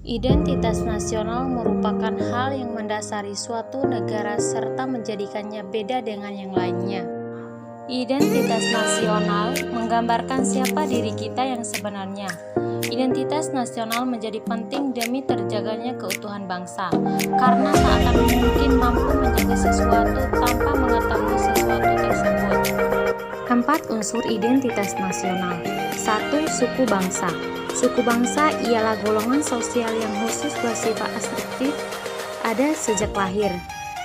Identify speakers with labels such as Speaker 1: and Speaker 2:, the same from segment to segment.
Speaker 1: Identitas nasional merupakan hal yang mendasari suatu negara serta menjadikannya beda dengan yang lainnya. Identitas nasional menggambarkan siapa diri kita yang sebenarnya. Identitas nasional menjadi penting demi terjaganya keutuhan bangsa, karena tak akan mungkin mampu menjaga sesuatu tanpa mengetahui sesuatu tersebut. 4 unsur identitas nasional. 1. Suku bangsa. Suku bangsa ialah golongan sosial yang khusus bersifat ekstraktif, ada sejak lahir,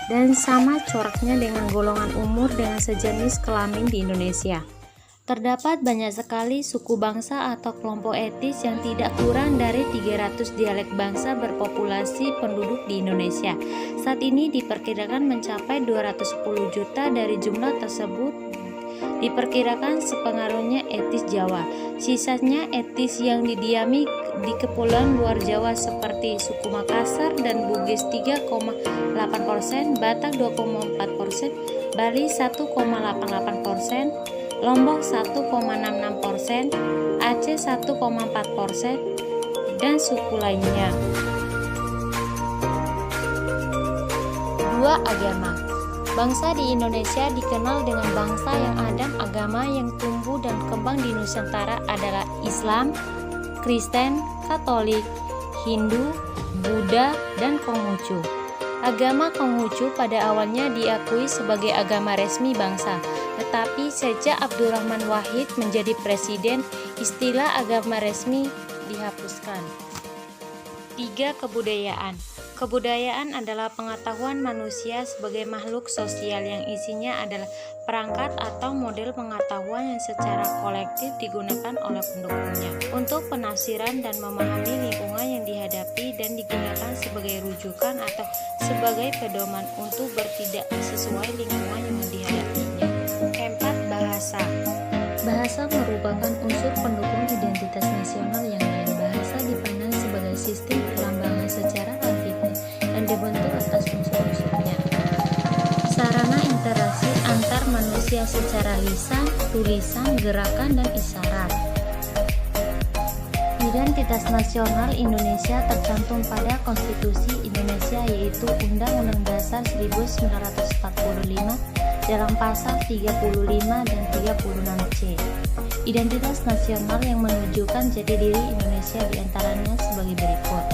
Speaker 1: dan sama coraknya dengan golongan umur dengan sejenis kelamin di Indonesia. Terdapat banyak sekali suku bangsa atau kelompok etnis yang tidak kurang dari 300 dialek bangsa berpopulasi penduduk di Indonesia. Saat ini diperkirakan mencapai 210 juta. Dari jumlah tersebut diperkirakan sepengaruhnya etnis Jawa. Sisanya etnis yang didiami di kepulauan luar Jawa seperti suku Makassar dan Bugis 3,8%, Batak 2,4%, Bali 1,88%, Lombok 1,66%, Aceh 1,4%, dan suku lainnya. 2. Agama. Bangsa di Indonesia dikenal dengan bangsa yang ada. Agama yang tumbuh dan kembang di Nusantara adalah Islam, Kristen, Katolik, Hindu, Buddha, dan Konghucu. Agama Konghucu pada awalnya diakui sebagai agama resmi bangsa, tetapi sejak Abdurrahman Wahid menjadi presiden, istilah agama resmi dihapuskan. 3. Kebudayaan. Kebudayaan adalah pengetahuan manusia sebagai makhluk sosial yang isinya adalah perangkat atau model pengetahuan yang secara kolektif digunakan oleh pendukungnya untuk penafsiran dan memahami lingkungan yang dihadapi dan digunakan sebagai rujukan atau sebagai pedoman untuk bertindak sesuai lingkungan yang dihadapinya. 4. Bahasa. Bahasa merupakan unsur pendukung identitas nasional yang lain. Bahasa dipandang sebagai sistem perlambangan secara dan dibentuk atas unsur-unsurnya. Sarana interaksi antar manusia secara lisan, tulisan, gerakan, dan isyarat. Identitas nasional Indonesia tercantum pada Konstitusi Indonesia, yaitu Undang-Undang Dasar 1945 dalam pasal 35 dan 36C. Identitas nasional yang menunjukkan jati diri Indonesia diantaranya sebagai berikut.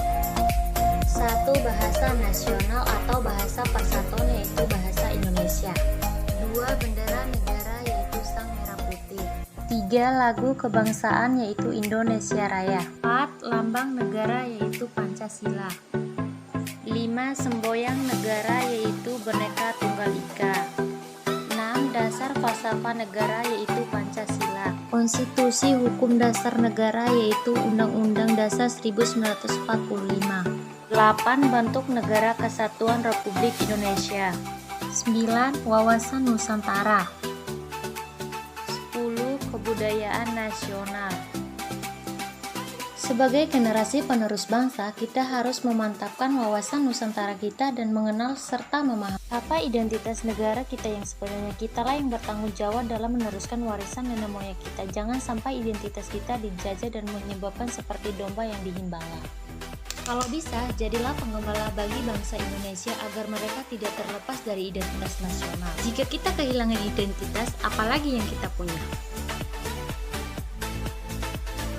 Speaker 1: 1. Bahasa nasional atau bahasa persatuan, yaitu bahasa Indonesia. 2. Bendera negara, yaitu sang merah putih. 3. Lagu kebangsaan, yaitu Indonesia Raya. 4. Lambang negara, yaitu Pancasila. 5. Semboyan negara, yaitu Bhinneka Tunggal Ika. 6. Dasar falsafah negara, yaitu Pancasila. Konstitusi hukum dasar negara, yaitu Undang-Undang Dasar 1945. 8. Bentuk Negara Kesatuan Republik Indonesia. 9. Wawasan Nusantara. 10. Kebudayaan nasional. Sebagai generasi penerus bangsa, kita harus memantapkan wawasan Nusantara kita dan mengenal serta memahami apa identitas negara kita yang sebenarnya. Kitalah yang bertanggung jawab dalam meneruskan warisan nenek moyang kita. Jangan sampai identitas kita dijajah dan menyebabkan seperti domba yang dihimbala. Kalau bisa, jadilah penggembala bagi bangsa Indonesia agar mereka tidak terlepas dari identitas nasional. Jika kita kehilangan identitas, apalagi yang kita punya?